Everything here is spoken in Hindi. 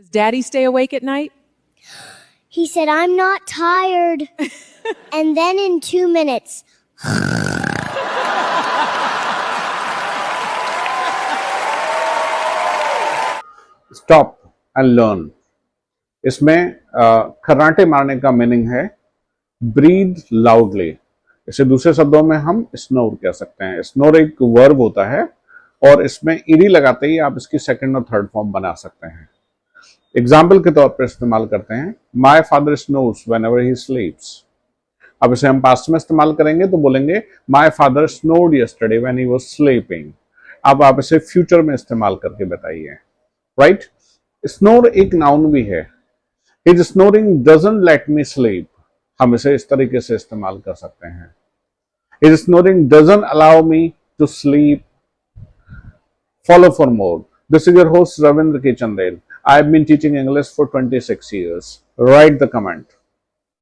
Does Daddy stay awake at night? He said, I'm not tired. And then in 2 minutes, Stop and learn. इसमें खर्राटे मारने का मीनिंग है ब्रीथ लाउडली. इसे दूसरे शब्दों में हम स्नोर कह सकते हैं. स्नोर एक वर्ब होता है और इसमें ईडी लगाते ही आप इसकी सेकंड और थर्ड फॉर्म बना सकते हैं. एग्जाम्पल के तौर पर इस्तेमाल करते हैं, my father snores whenever he sleeps. अब इसे हम पास्ट में इस्तेमाल करेंगे तो बोलेंगे my father snored yesterday when he was sleeping. अब आप इसे फ्यूचर में इस्तेमाल करके बताइए. राइट? स्नोर एक नाउन भी है. His snoring doesn't let me sleep. हम इसे इस तरीके से इस्तेमाल कर सकते हैं. His snoring doesn't allow me to sleep. Follow for more. This is your host Ravindraa K. Chandel. I have been teaching English for 26 years. Write the comment.